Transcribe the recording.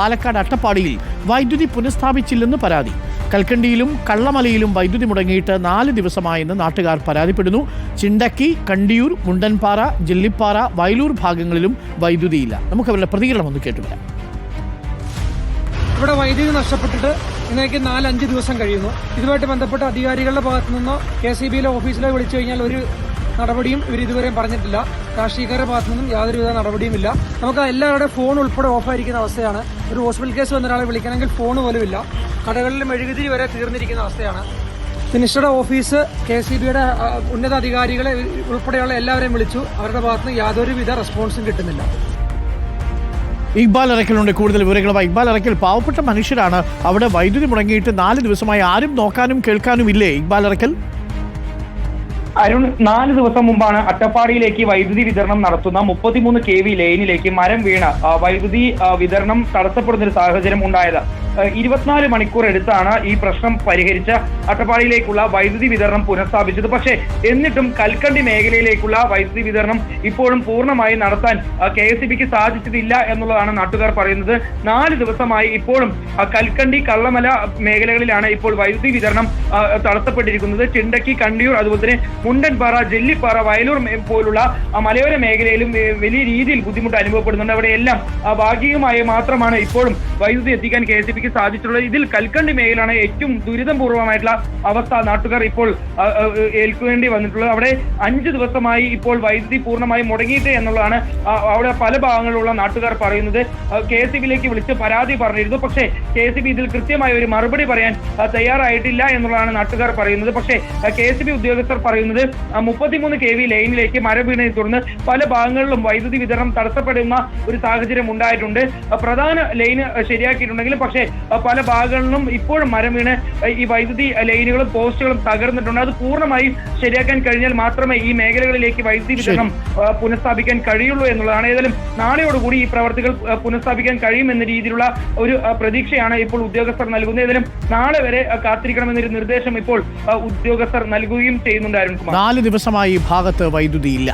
പാലക്കാട് അട്ടപ്പാടിയിൽ വൈദ്യുതി പുനഃസ്ഥാപിച്ചില്ലെന്ന് പരാതി. കൽക്കണ്ടിയിലും കള്ളമലയിലും വൈദ്യുതി മുടങ്ങിയിട്ട് 4 ദിവസമായെന്ന് നാട്ടുകാർ പരാതിപ്പെടുന്നു. ചിണ്ടക്കി, കണ്ടിയൂർ, മുണ്ടൻപാറ, ജെല്ലിപ്പാറ, വയലൂർ ഭാഗങ്ങളിലും വൈദ്യുതിയില്ല. നമുക്ക് അവരുടെ പ്രതികരണം ഒന്ന് കേട്ടുവരാം. ഇവിടെ വൈദ്യുതി നഷ്ടപ്പെട്ടിട്ട് ഇന്നേക്ക് 4-5 ദിവസം കഴിയുന്നു. ഇതുമായിട്ട് ബന്ധപ്പെട്ട അധികാരികളുടെ ഭാഗത്തു നിന്നോ KCBയിലെ ഓഫീസിലോ വിളിച്ചു കഴിഞ്ഞാൽ ഒരു നടപടിയും ഇവർ ഇതുവരെയും പറഞ്ഞിട്ടില്ല. രാഷ്ട്രീയക്കാരുടെ ഭാഗത്തു നിന്നും യാതൊരുവിധ നടപടിയുമില്ല. നമുക്ക് എല്ലാവരുടെയും ഫോൺ ഉൾപ്പെടെ ഓഫായിരിക്കുന്ന അവസ്ഥയാണ്. ഒരു ഹോസ്പിറ്റൽ കേസ് വന്ന ഒരാളെ വിളിക്കണമെങ്കിൽ ഫോൺ പോലും ഇല്ല. കടകളിൽ മെഴുകുതിരി വരെ തീർന്നിരിക്കുന്ന അവസ്ഥയാണ്. മിനിസ്റ്ററുടെ ഓഫീസ്, KCBയുടെ ഉന്നത അധികാരികളെ ഉൾപ്പെടെയുള്ള എല്ലാവരെയും വിളിച്ചു. അവരുടെ ഭാഗത്തുനിന്ന് യാതൊരുവിധ റെസ്പോൺസും കിട്ടുന്നില്ല. ഇക്ബാൽ അറക്കലുണ്ട് കൂടുതൽ വിവരങ്ങളുമായി. ഇക്ബാൽ അറക്കൽ, പാവപ്പെട്ട മനുഷ്യരാണ്. അവിടെ വൈദ്യുതി മുടങ്ങിയിട്ട് 4 ദിവസമായി ആരും നോക്കാനും കേൾക്കാനും ഇല്ലേ? ഇക്ബാൽ അറക്കൽ, അരുൺ, 4 ദിവസം മുമ്പാണ് അട്ടപ്പാടിയിലേക്ക് വൈദ്യുതി വിതരണം നടത്തുന്ന 33 kV ലൈനിലേക്ക് മരം വീണ വൈദ്യുതി വിതരണം തടസ്സപ്പെടുന്ന ഒരു സാഹചര്യം ഉണ്ടായത്. 24 മണിക്കൂർ എടുത്താണ് ഈ പ്രശ്നം പരിഹരിച്ച് അട്ടപ്പാടിയിലേക്കുള്ള വൈദ്യുതി വിതരണം പുനഃസ്ഥാപിച്ചത്. പക്ഷേ എന്നിട്ടും കൽക്കണ്ടി മേഖലയിലേക്കുള്ള വൈദ്യുതി വിതരണം ഇപ്പോഴും പൂർണ്ണമായി നടത്താൻ KSEBക്ക് സാധിച്ചതില്ല എന്നുള്ളതാണ് നാട്ടുകാർ പറയുന്നത്. 4 ദിവസമായി ഇപ്പോഴും കൽക്കണ്ടി, കള്ളമല മേഖലകളിലാണ് ഇപ്പോൾ വൈദ്യുതി വിതരണം തടസ്സപ്പെട്ടിരിക്കുന്നത്. ചിണ്ടക്കി, കണ്ടിയൂർ, അതുപോലെ തന്നെ മുണ്ടൻപാറ, ജെല്ലിപ്പാറ, വയലൂർ പോലുള്ള മലയോര മേഖലയിലും വലിയ രീതിയിൽ ബുദ്ധിമുട്ട് അനുഭവപ്പെടുന്നുണ്ട്. അവിടെയെല്ലാം ഭാഗികമായി മാത്രമാണ് ഇപ്പോഴും വൈദ്യുതി എത്തിക്കാൻ KSEBക്ക് സാധിച്ചിട്ടുള്ളത്. ഇതിൽ കൽക്കണ്ടി മേഖലയാണ് ഏറ്റവും ദുരിതപൂർവമായിട്ടുള്ള അവസ്ഥ നാട്ടുകാർ ഇപ്പോൾ ഏൽക്കേണ്ടി വന്നിട്ടുള്ളത്. അവിടെ 5 ദിവസമായി ഇപ്പോൾ വൈദ്യുതി പൂർണ്ണമായി മുടങ്ങിയിട്ട് എന്നുള്ളതാണ് അവിടെ പല ഭാഗങ്ങളിലുള്ള നാട്ടുകാർ പറയുന്നത്. KSEBയിലേക്ക് വിളിച്ച് പരാതി പറഞ്ഞിരുന്നു. പക്ഷേ KSEB ഇതിൽ കൃത്യമായ ഒരു മറുപടി പറയാൻ തയ്യാറായിട്ടില്ല എന്നുള്ളതാണ് നാട്ടുകാർ പറയുന്നത്. പക്ഷേ KSEB ഉദ്യോഗസ്ഥർ പറയുന്നത് 33 kV ലൈനിലേക്ക് മരം വീണതിനെ തുടർന്ന് പല ഭാഗങ്ങളിലും വൈദ്യുതി വിതരണം തടസ്സപ്പെടുന്ന ഒരു സാഹചര്യം ഉണ്ടായിട്ടുണ്ട്. പ്രധാന ലൈൻ ശരിയാക്കിയിട്ടുണ്ടെങ്കിലും പക്ഷേ പല ഭാഗങ്ങളിലും ഇപ്പോഴും മരം വീണ് ഈ വൈദ്യുതി ലൈനുകളും പോസ്റ്റുകളും തകർന്നിട്ടുണ്ട്. അത് പൂർണ്ണമായും ശരിയാക്കാൻ കഴിഞ്ഞാൽ മാത്രമേ ഈ മേഖലകളിലേക്ക് വൈദ്യുതി വിതരണം പുനഃസ്ഥാപിക്കാൻ കഴിയുള്ളൂ എന്നുള്ളതാണ്. ഏതായാലും നാളെയോടുകൂടി ഈ പ്രവർത്തികൾ പുനഃസ്ഥാപിക്കാൻ കഴിയുമെന്ന രീതിയിലുള്ള ഒരു പ്രതീക്ഷയാണ് ഇപ്പോൾ ഉദ്യോഗസ്ഥർ നൽകുന്നത്. ഏതായാലും നാളെ വരെ കാത്തിരിക്കണമെന്നൊരു നിർദ്ദേശം ഇപ്പോൾ ഉദ്യോഗസ്ഥർ നൽകുകയും ചെയ്യുന്നുണ്ട്. 4 ദിവസമായി ഭാഗത്ത് വൈദ്യുതിയില്ല.